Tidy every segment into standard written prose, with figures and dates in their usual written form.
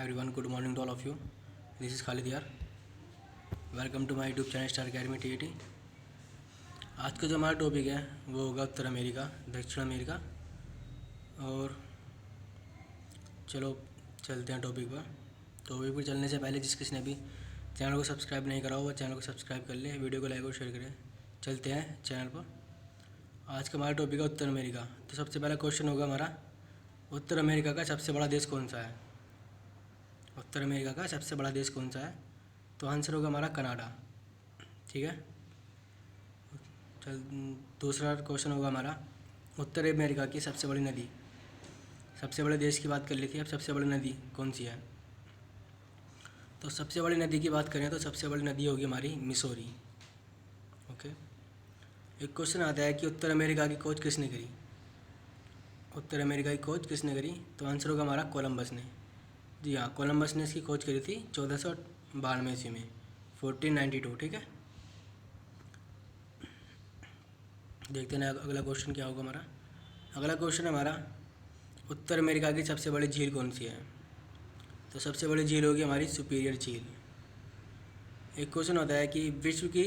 everyone, good morning to all of you. This is Khalid here. Welcome to my YouTube channel star academy TET. आज का जो हमारा topic है वो होगा उत्तर अमेरिका, दक्षिण अमेरिका। और चलो चलते हैं टॉपिक पर चलने से पहले जिस किसी ने भी चैनल को सब्सक्राइब नहीं करा हो वो चैनल को सब्सक्राइब कर ले, वीडियो को लाइक और शेयर करें। चलते हैं चैनल पर। आज का हमारा टॉपिक है उत्तर अमेरिका। तो सबसे पहला क्वेश्चन होगा हमारा, उत्तर अमेरिका का सबसे बड़ा देश कौन सा है? उत्तर अमेरिका का सबसे बड़ा देश कौन सा है? तो आंसर होगा हमारा कनाडा। ठीक है। चल दूसरा क्वेश्चन होगा हमारा, उत्तर अमेरिका की सबसे बड़ी नदी। सबसे बड़े देश की बात कर ली थी, अब सबसे बड़ी नदी कौन सी है? तो सबसे बड़ी नदी की बात करें तो सबसे बड़ी नदी होगी हमारी मिसौरी। ओके। एक क्वेश्चन आता है कि उत्तर अमेरिका की खोज किसने करी? उत्तर अमेरिका की खोज किसने करी? तो आंसर होगा हमारा कोलंबस ने। जी हाँ, कोलंबस ने इसकी खोज करी थी 1492 ईस्वी में, 1492। ठीक है। देखते हैं अगला क्वेश्चन क्या होगा हमारा। अगला क्वेश्चन हमारा, उत्तर अमेरिका की सबसे बड़ी झील कौन सी है? तो सबसे बड़ी झील होगी हमारी सुपीरियर झील। एक क्वेश्चन होता है कि विश्व की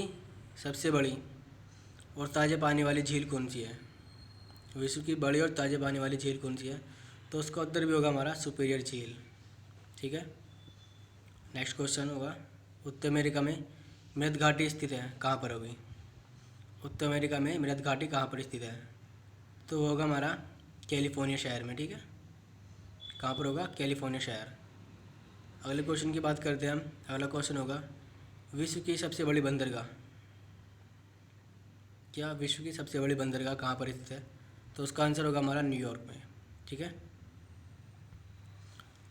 सबसे बड़ी और ताज़े पानी वाली झील कौन सी है? विश्व की बड़ी और ताज़े पानी वाली झील कौन सी है? तो उसका उत्तर भी होगा हमारा सुपीरियर झील। ठीक है। नेक्स्ट क्वेश्चन होगा, उत्तर अमेरिका में मृत घाटी स्थित है, कहाँ पर होगी? उत्तर अमेरिका में मृत घाटी कहाँ पर स्थित है? तो वो होगा हमारा कैलिफोर्निया शहर में। ठीक है। कहाँ पर होगा? कैलिफोर्निया शहर। अगले क्वेश्चन की बात करते हैं हम। अगला क्वेश्चन होगा, विश्व की सबसे बड़ी बंदरगाह। क्या विश्व की सबसे बड़ी बंदरगाह कहाँ पर स्थित है? तो उसका आंसर होगा हमारा न्यूयॉर्क में। ठीक है।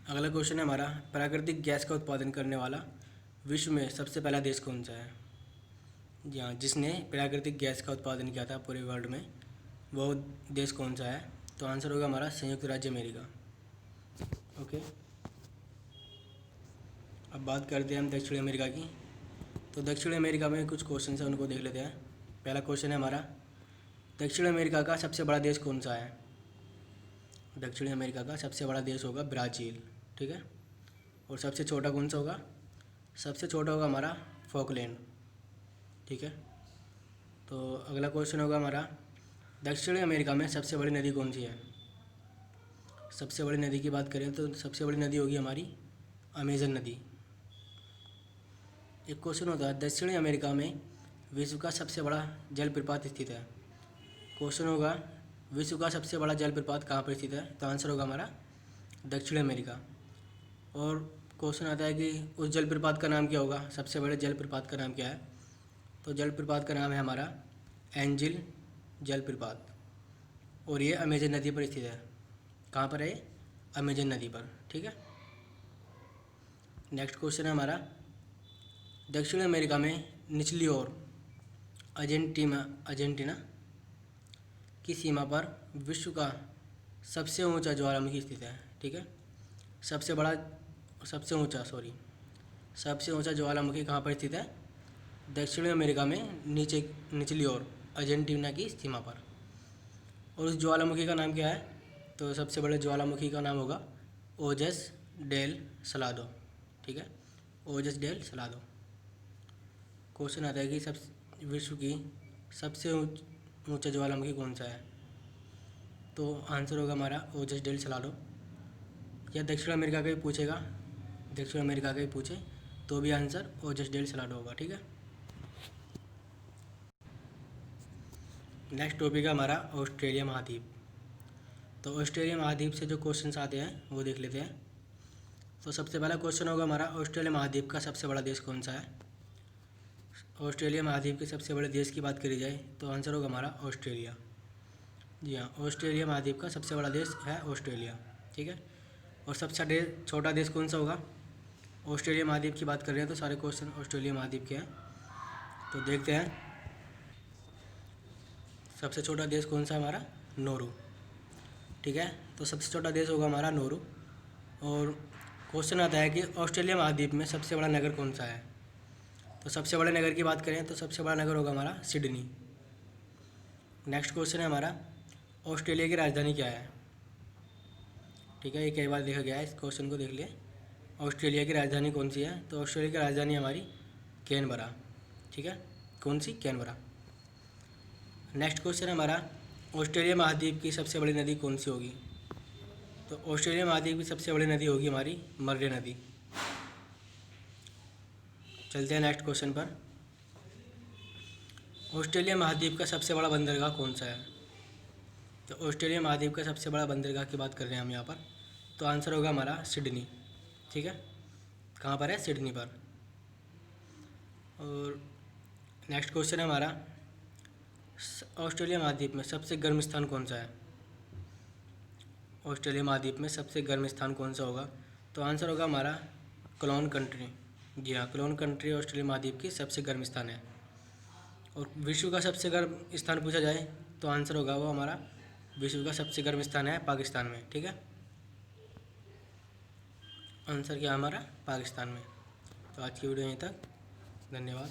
अगला क्वेश्चन है हमारा, प्राकृतिक गैस का उत्पादन करने वाला विश्व में सबसे पहला देश कौन सा है? जी हाँ, जिसने प्राकृतिक गैस का उत्पादन किया था पूरे वर्ल्ड में, वो देश कौन सा है? तो आंसर होगा हमारा संयुक्त राज्य अमेरिका। ओके। अब बात करते हैं हम दक्षिण अमेरिका की। तो दक्षिण अमेरिका में कुछ क्वेश्चन हैं, उनको देख लेते हैं। पहला क्वेश्चन है हमारा, दक्षिण अमेरिका का सबसे बड़ा देश कौन सा है? दक्षिण अमेरिका का सबसे बड़ा देश होगा ब्राज़ील। ठीक है। और सबसे छोटा कौन सा होगा? सबसे छोटा होगा हमारा फॉकलैंड। ठीक है। तो अगला क्वेश्चन होगा हमारा, दक्षिण अमेरिका में सबसे बड़ी नदी कौन सी है? सबसे बड़ी नदी की बात करें तो सबसे बड़ी नदी होगी हमारी अमेजन नदी। एक क्वेश्चन होता है, दक्षिण अमेरिका में विश्व का सबसे बड़ा जलप्रपात स्थित है। क्वेश्चन होगा, विश्व का सबसे बड़ा जलप्रपात कहाँ पर स्थित है? तो आंसर होगा हमारा दक्षिण अमेरिका। और क्वेश्चन आता है कि उस जलप्रपात का नाम क्या होगा? सबसे बड़े जलप्रपात का नाम क्या है? तो जलप्रपात का नाम है हमारा एंजिल जलप्रपात, और ये अमेजन नदी पर स्थित है। कहाँ पर है? अमेजन नदी पर। ठीक है। नेक्स्ट क्वेश्चन है हमारा, दक्षिण अमेरिका में निचली ओर अर्जेंटीना की सीमा पर विश्व का सबसे ऊंचा ज्वालामुखी स्थित है। ठीक है। सबसे ऊंचा ज्वालामुखी कहाँ पर स्थित है? दक्षिण अमेरिका में निचली ओर अर्जेंटीना की सीमा पर। और उस ज्वालामुखी का नाम क्या है? तो सबसे बड़े ज्वालामुखी का नाम होगा ओजस डेल सलादो। ठीक है। ओजस डेल सलादो। क्वेश्चन आता है कि विश्व की सबसे ऊंचा ज्वालामुखी कौन सा है? तो आंसर होगा हमारा ओजस डेल सलाडो। या दक्षिण अमेरिका का ही पूछेगा, दक्षिण अमेरिका का ही पूछे तो भी आंसर ओजस डेल सलाडो होगा। ठीक है। नेक्स्ट टॉपिक है हमारा ऑस्ट्रेलिया महाद्वीप। तो ऑस्ट्रेलिया महाद्वीप से जो क्वेश्चंस आते हैं वो देख लेते हैं। तो सबसे पहला क्वेश्चन होगा हमारा, ऑस्ट्रेलिया महाद्वीप का सबसे बड़ा देश कौन सा है? ऑस्ट्रेलिया महाद्वीप के सबसे बड़े देश की बात करी जाए तो आंसर होगा हमारा ऑस्ट्रेलिया। जी हाँ, ऑस्ट्रेलिया महाद्वीप का सबसे बड़ा देश है ऑस्ट्रेलिया। ठीक है। और सबसे छोटा देश कौन सा होगा? ऑस्ट्रेलिया महाद्वीप की बात कर रहे हैं तो सारे क्वेश्चन ऑस्ट्रेलिया महाद्वीप के हैं। तो देखते हैं सबसे छोटा देश कौन सा है हमारा? नौरू। ठीक है। तो सबसे छोटा देश होगा हमारा नौरू। और क्वेश्चन आता है कि ऑस्ट्रेलिया महाद्वीप में सबसे बड़ा नगर कौन सा है? तो सबसे बड़े नगर की बात करें तो सबसे बड़ा नगर होगा हमारा सिडनी। नेक्स्ट क्वेश्चन है हमारा, ऑस्ट्रेलिया की राजधानी क्या है? ठीक है, ये कई बार देखा गया है, इस क्वेश्चन को देख लिए। ऑस्ट्रेलिया की राजधानी कौन सी है? तो ऑस्ट्रेलिया की राजधानी हमारी कैनबरा। ठीक है, कौन सी? कैनबरा। नेक्स्ट क्वेश्चन हमारा, ऑस्ट्रेलिया महाद्वीप की सबसे बड़ी नदी कौन सी होगी? तो ऑस्ट्रेलिया महाद्वीप की सबसे बड़ी नदी होगी हमारी मर्रे नदी। चलते हैं नेक्स्ट क्वेश्चन पर। ऑस्ट्रेलिया महाद्वीप का सबसे बड़ा बंदरगाह कौन सा है? तो ऑस्ट्रेलिया महाद्वीप का सबसे बड़ा बंदरगाह की बात कर रहे हैं हम यहाँ पर, तो आंसर होगा हमारा सिडनी। ठीक है, कहाँ पर है? सिडनी पर। और नेक्स्ट क्वेश्चन है हमारा, ऑस्ट्रेलिया महाद्वीप में सबसे गर्म स्थान कौन सा है? ऑस्ट्रेलिया महाद्वीप में सबसे गर्म स्थान कौन सा होगा? तो आंसर होगा हमारा क्लोन कंट्री। जी हाँ, क्लोन कंट्री ऑस्ट्रेलिया महाद्वीप की सबसे गर्म स्थान है। और विश्व का सबसे गर्म स्थान पूछा जाए तो आंसर होगा वो हमारा, विश्व का सबसे गर्म स्थान है पाकिस्तान में। ठीक है, आंसर क्या हमारा? पाकिस्तान में। तो आज की वीडियो यहीं तक, धन्यवाद।